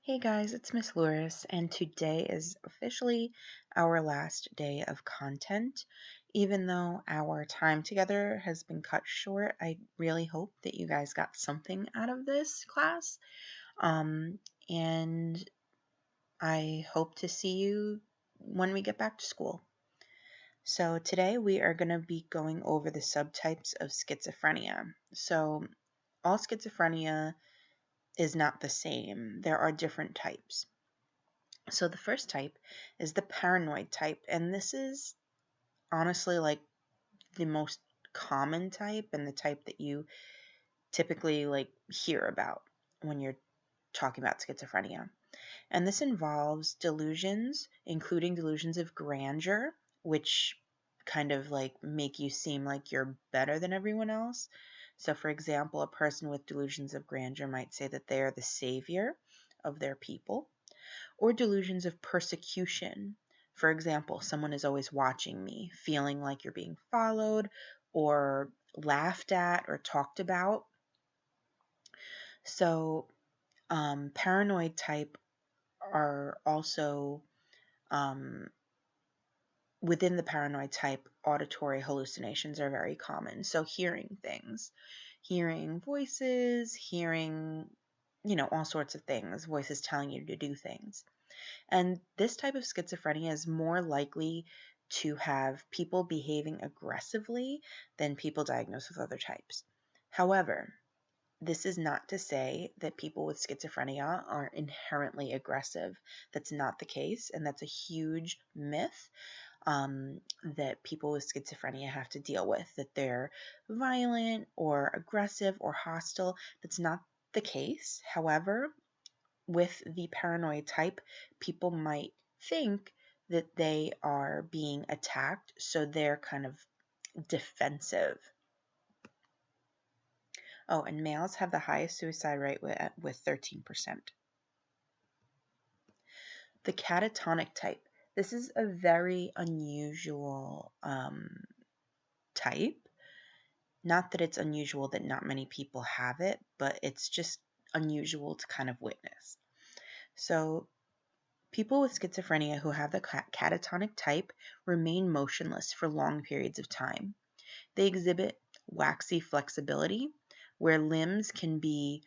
Hey guys, it's Miss Loris, and today is officially our last day of content. Even though our time together has been cut short, I really hope that you guys got something out of this class. And I hope to see you when we get back to school. So today we are going to be going over the subtypes of schizophrenia. So all schizophrenia is not the same. There are different types. So the first type is the paranoid type, and this is honestly like the most common type and the type that you typically hear about when you're talking about schizophrenia. And this involves delusions, including delusions of grandeur, which kind of make you seem like you're better than everyone else. So for example, a person with delusions of grandeur might say that they are the savior of their people, or delusions of persecution. For example, someone is always watching me, feeling like you're being followed or laughed at or talked about. So, paranoid type are also um, within the paranoid type, auditory hallucinations are very common. So, hearing things, hearing voices, hearing, all sorts of things, voices telling you to do things. And this type of schizophrenia is more likely to have people behaving aggressively than people diagnosed with other types. However, this is not to say that people with schizophrenia are inherently aggressive. That's not the case, and that's a huge myth that people with schizophrenia have to deal with, that they're violent or aggressive or hostile. That's not the case. However, with the paranoid type, people might think that they are being attacked, so they're kind of defensive. Oh, and males have the highest suicide rate with 13%. The catatonic type. This is a very unusual type. Not that it's unusual that not many people have it, but it's just unusual to kind of witness. So people with schizophrenia who have the catatonic type remain motionless for long periods of time. They exhibit waxy flexibility, where limbs can be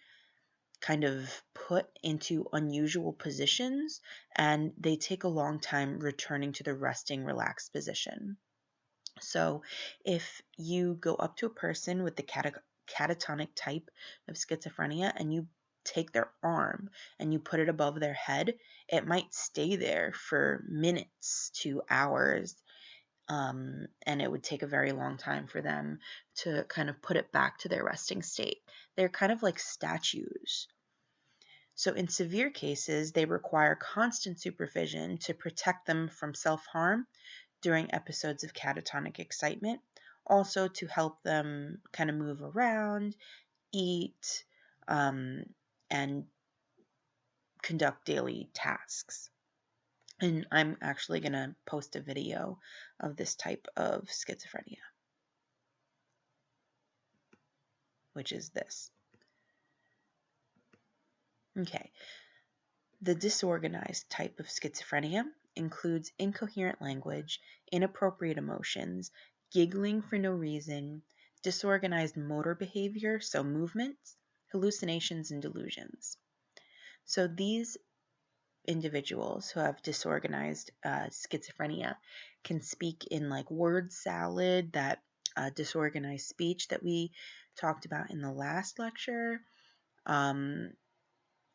kind of put into unusual positions, and they take a long time returning to the resting, relaxed position. So if you go up to a person with the catatonic type of schizophrenia and you take their arm and you put it above their head, it might stay there for minutes to hours. And it would take a very long time for them to kind of put it back to their resting state. They're kind of like statues. So in severe cases, they require constant supervision to protect them from self-harm during episodes of catatonic excitement, also to help them kind of move around, eat, and conduct daily tasks. And I'm actually going to post a video of this type of schizophrenia, which is this. Okay. The disorganized type of schizophrenia includes incoherent language, inappropriate emotions, giggling for no reason, disorganized motor behavior, so movements, hallucinations, and delusions. So these individuals who have disorganized schizophrenia can speak in word salad, that disorganized speech that we talked about in the last lecture.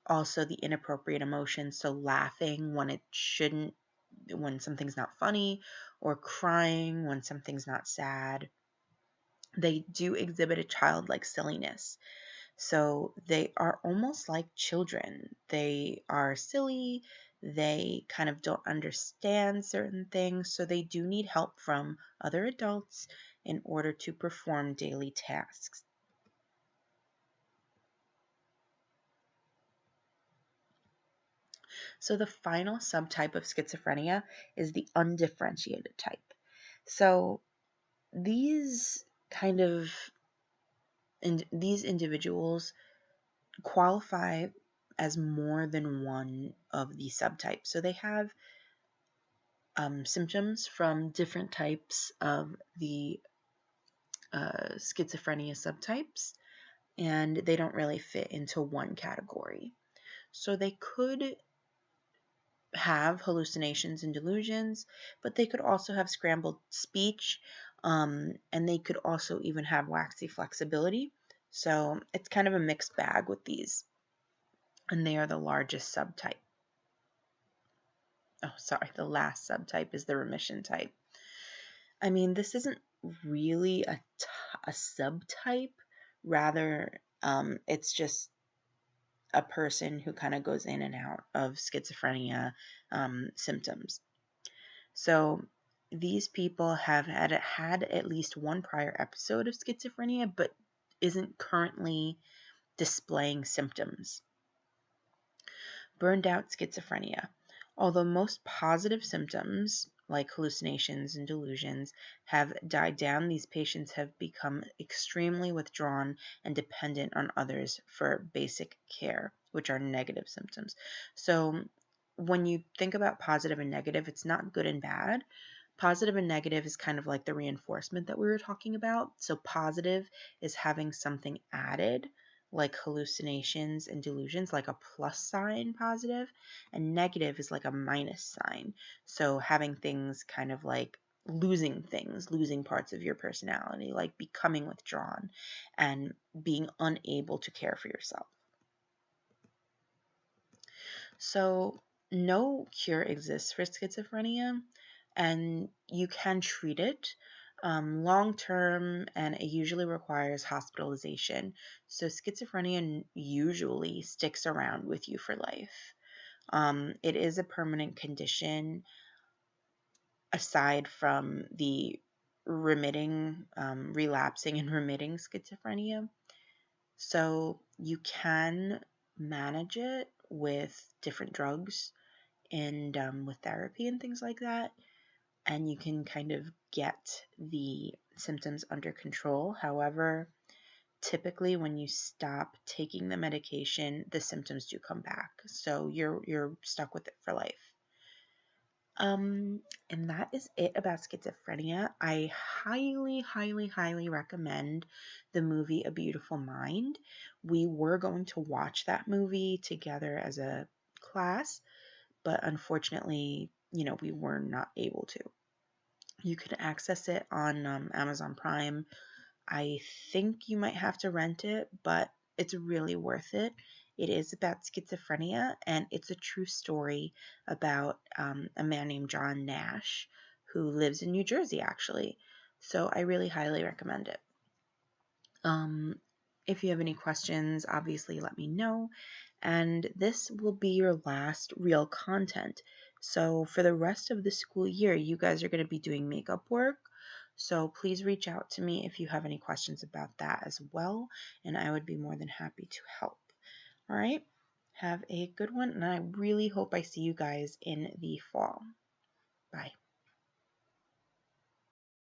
Also the inappropriate emotions, so laughing when it shouldn't, when something's not funny, or crying when something's not sad. They do exhibit a childlike silliness. So they are almost like children. They are silly. They kind of don't understand certain things. So they do need help from other adults in order to perform daily tasks. So the final subtype of schizophrenia is the undifferentiated type. So these kind of these individuals qualify as more than one of the subtypes. So they have symptoms from different types of the schizophrenia subtypes, and they don't really fit into one category. So they could have hallucinations and delusions, but they could also have scrambled speech, and they could also even have waxy flexibility. So it's kind of a mixed bag with these, and they are the largest subtype. Oh, sorry, the last subtype is the remission type. I mean, this isn't really a subtype, rather, it's just a person who kind of goes in and out of schizophrenia symptoms. So these people have had at least one prior episode of schizophrenia, but isn't currently displaying symptoms. Burned out schizophrenia. Although most positive symptoms, like hallucinations and delusions, have died down, these patients have become extremely withdrawn and dependent on others for basic care, which are negative symptoms. So when you think about positive and negative, it's not good and bad. Positive and negative is kind of like the reinforcement that we were talking about. So positive is having something added, like hallucinations and delusions, like a plus sign positive, and negative is like a minus sign. So having things kind of like losing things, losing parts of your personality, like becoming withdrawn and being unable to care for yourself. So no cure exists for schizophrenia, and you can treat it long term, and it usually requires hospitalization. So schizophrenia usually sticks around with you for life. It is a permanent condition aside from the relapsing and remitting schizophrenia. So you can manage it with different drugs and with therapy and things like that. And you can kind of get the symptoms under control. However, typically when you stop taking the medication, the symptoms do come back. So you're stuck with it for life. And that is it about schizophrenia. I highly, highly, highly recommend the movie A Beautiful Mind. We were going to watch that movie together as a class, but unfortunately, we were not able to. You can access it on Amazon Prime. I think you might have to rent it, but it's really worth it. It is about schizophrenia, and it's a true story about a man named John Nash who lives in New Jersey, actually. So I really highly recommend it. Um, if you have any questions, obviously let me know. And this will be your last real content. So for the rest of the school year, you guys are going to be doing makeup work. So please reach out to me if you have any questions about that as well, and I would be more than happy to help. All right, have a good one, and I really hope I see you guys in the fall. Bye.